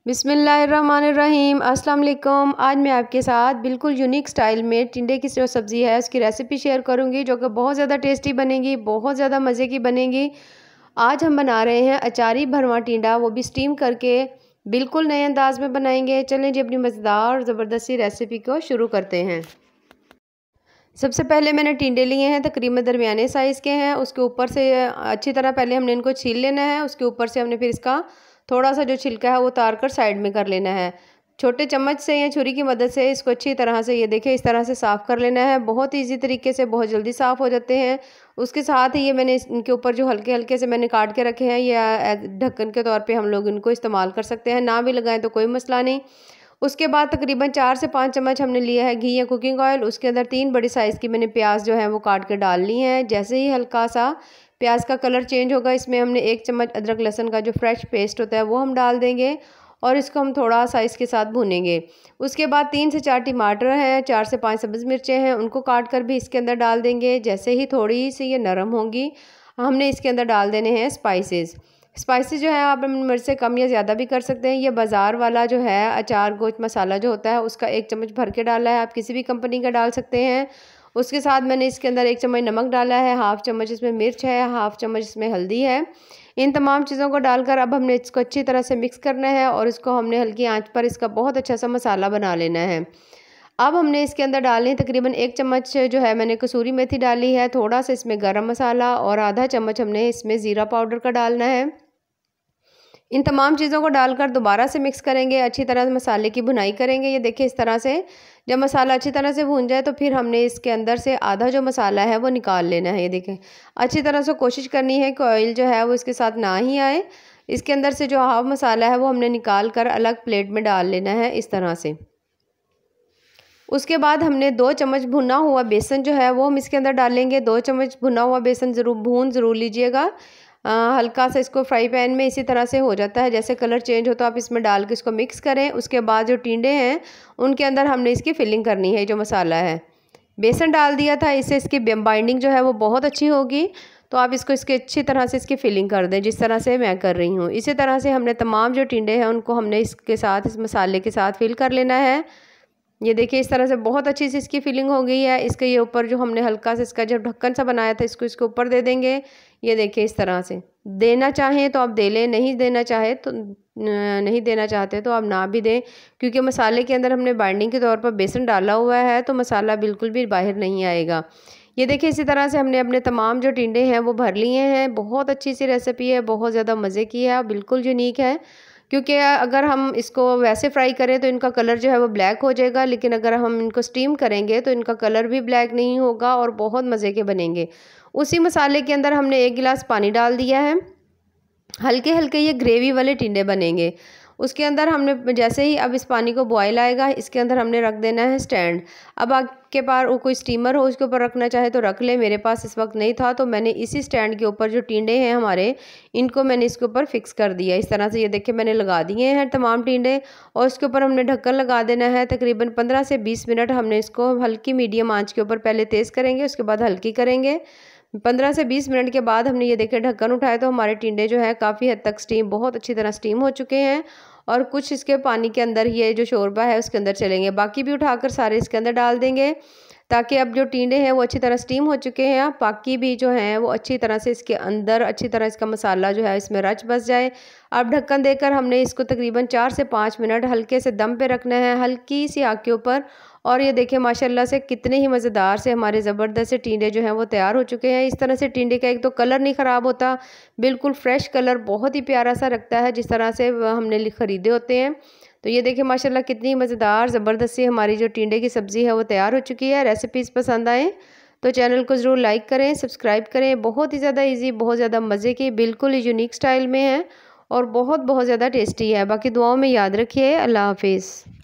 बिस्मिल्लाहिर्रहमानिर्रहीम। अस्सलाम वालेकुम। आज मैं आपके साथ बिल्कुल यूनिक स्टाइल में टिंडे की जो सब्ज़ी है उसकी रेसिपी शेयर करूंगी, जो कि बहुत ज़्यादा टेस्टी बनेगी, बहुत ज़्यादा मज़े की बनेगी। आज हम बना रहे हैं अचारी भरवा टिंडा, वो भी स्टीम करके बिल्कुल नए अंदाज में बनाएंगे। चलें जी अपनी मज़ेदार और ज़बरदस्ती रेसिपी को शुरू करते हैं। सबसे पहले मैंने टिंडे लिए हैं, तकरीबन दरमियाने साइज़ के हैं। उसके ऊपर से अच्छी तरह पहले हमने इनको छील लेना है। उसके ऊपर से हमने फिर इसका थोड़ा सा जो छिलका है वो उतार कर साइड में कर लेना है। छोटे चम्मच से या छुरी की मदद से इसको अच्छी तरह से, ये देखिए, इस तरह से साफ़ कर लेना है। बहुत ईजी तरीके से, बहुत जल्दी साफ़ हो जाते हैं। उसके साथ ही ये मैंने इनके ऊपर जो हल्के हल्के से मैंने काट के रखे हैं, या ढक्कन के तौर पे हम लोग इनको इस्तेमाल कर सकते हैं। ना भी लगाएं तो कोई मसला नहीं। उसके बाद तकरीबन 4 से 5 चम्मच हमने लिया है घी या कुकिंग ऑयल। उसके अंदर 3 बड़ी साइज़ की मैंने प्याज जो है वो काट के डाल ली है। जैसे ही हल्का सा प्याज का कलर चेंज होगा, इसमें हमने 1 चम्मच अदरक लहसुन का जो फ्रेश पेस्ट होता है वो हम डाल देंगे और इसको हम थोड़ा सा इसके साथ भूनेंगे। उसके बाद 3 से 4 टमाटर हैं, 4 से 5 सब्ज़ मिर्चें हैं, उनको काट कर भी इसके अंदर डाल देंगे। जैसे ही थोड़ी सी ये नरम होंगी, हमने इसके अंदर डाल देने हैं स्पाइसेस जो है आप मिर्च से कम या ज़्यादा भी कर सकते हैं। ये बाज़ार वाला जो है अचार गोश्त मसाला जो होता है उसका 1 चम्मच भर के डाला है, आप किसी भी कंपनी का डाल सकते हैं। उसके साथ मैंने इसके अंदर 1 चम्मच नमक डाला है, हाफ़ चम्मच इसमें मिर्च है, हाफ़ चम्मच इसमें हल्दी है। इन तमाम चीज़ों को डालकर अब हमने इसको अच्छी तरह से मिक्स करना है और इसको हमने हल्की आंच पर इसका बहुत अच्छा सा मसाला बना लेना है। अब हमने इसके अंदर डालनी है तकरीबन 1 चम्मच जो है मैंने कसूरी मेथी डाली है, थोड़ा सा इसमें गरम मसाला और आधा चम्मच हमने इसमें ज़ीरा पाउडर का डालना है। इन तमाम चीज़ों को डालकर दोबारा से मिक्स करेंगे, अच्छी तरह से मसाले की भुनाई करेंगे। ये देखिए इस तरह से जब मसाला अच्छी तरह से भून जाए तो फिर हमने इसके अंदर से आधा जो मसाला है वो निकाल लेना है। ये देखें, अच्छी तरह से कोशिश करनी है कि ऑयल जो है वो इसके साथ ना ही आए। इसके अंदर से जो हाफ मसाला है वो हमने निकाल कर अलग प्लेट में डाल लेना है इस तरह से। उसके बाद हमने 2 चम्मच भुना हुआ बेसन जो है वो हम इसके अंदर डालेंगे। 2 चम्मच भुना हुआ बेसन ज़रूर लीजिएगा। हल्का सा इसको फ्राई पैन में इसी तरह से हो जाता है, जैसे कलर चेंज हो तो आप इसमें डाल के इसको मिक्स करें। उसके बाद जो टिंडे हैं उनके अंदर हमने इसकी फिलिंग करनी है। जो मसाला है, बेसन डाल दिया था, इससे इसकी बाइंडिंग जो है वो बहुत अच्छी होगी। तो आप इसकी अच्छी तरह से इसकी फिलिंग कर दें, जिस तरह से मैं कर रही हूँ। इसी तरह से हमने तमाम जो टिंडे हैं उनको हमने इसके साथ, इस मसाले के साथ फिल कर लेना है। ये देखिए इस तरह से बहुत अच्छी सी इसकी फिलिंग हो गई है। इसके ये ऊपर जो हमने हल्का सा इसका जो ढक्कन सा बनाया था इसको इसके ऊपर दे देंगे। ये देखिए इस तरह से देना चाहें तो आप दे लें, नहीं देना चाहे तो नहीं देना चाहते तो आप ना भी दें, क्योंकि मसाले के अंदर हमने बाइंडिंग के तौर पर बेसन डाला हुआ है तो मसाला बिल्कुल भी बाहर नहीं आएगा। ये देखिए इसी तरह से हमने अपने तमाम जो टिंडे हैं वो भर लिए हैं। बहुत अच्छी सी रेसिपी है, बहुत ज़्यादा मज़े की है, बिल्कुल यूनिक है। क्योंकि अगर हम इसको वैसे फ्राई करें तो इनका कलर जो है वो ब्लैक हो जाएगा, लेकिन अगर हम इनको स्टीम करेंगे तो इनका कलर भी ब्लैक नहीं होगा और बहुत मज़े के बनेंगे। उसी मसाले के अंदर हमने 1 गिलास पानी डाल दिया है। हल्के हल्के ये ग्रेवी वाले टिंडे बनेंगे। उसके अंदर हमने जैसे ही अब इस पानी को बॉयल आएगा, इसके अंदर हमने रख देना है स्टैंड। अब आपके पास कोई स्टीमर हो उसके ऊपर रखना चाहे तो रख ले, मेरे पास इस वक्त नहीं था तो मैंने इसी स्टैंड के ऊपर जो टिंडे हैं हमारे, इनको मैंने इसके ऊपर फिक्स कर दिया इस तरह से। ये देखिए मैंने लगा दिए हैं तमाम टिंडे और इसके ऊपर हमने ढक्कन लगा देना है। तकरीबन 15 से 20 मिनट हमने इसको हल्की मीडियम आँच के ऊपर पहले तेज़ करेंगे, उसके बाद हल्की करेंगे। 15 से 20 मिनट के बाद हमने ये देखिए ढक्कन उठाया तो हमारे टिंडे जो है काफ़ी हद तक बहुत अच्छी तरह स्टीम हो चुके हैं और कुछ इसके पानी के अंदर ये जो शोरबा है उसके अंदर चलेंगे। बाकी भी उठाकर सारे इसके अंदर डाल देंगे, ताकि अब जो टिंडे हैं वो अच्छी तरह स्टीम हो चुके हैं। बाकी भी जो हैं वो अच्छी तरह से इसके अंदर अच्छी तरह इसका मसाला जो है इसमें रच बस जाए। अब ढक्कन देकर हमने इसको तकरीबन 4 से 5 मिनट हल्के से दम पे रखना है, हल्की सी आग के ऊपर। और ये देखिए माशाल्लाह से कितने ही मज़ेदार से हमारे ज़बरदस्त से टिंडे जो हैं वो तैयार हो चुके हैं। इस तरह से टिंडे का एक तो कलर नहीं ख़राब होता, बिल्कुल फ्रेश कलर, बहुत ही प्यारा सा लगता है जिस तरह से हमने ख़रीदे होते हैं। तो ये देखिए माशाल्लाह कितनी मज़ेदार ज़बरदस्त सी हमारी जो टिंडे की सब्ज़ी है वो तैयार हो चुकी है। रेसिपीज़ पसंद आएँ तो चैनल को ज़रूर लाइक करें, सब्सक्राइब करें। बहुत ही ज़्यादा ईजी, बहुत ज़्यादा मज़े की, बिल्कुल यूनिक स्टाइल में है और बहुत बहुत ज़्यादा टेस्टी है। बाकी दुआओं में याद रखिए। अल्लाह हाफिज़।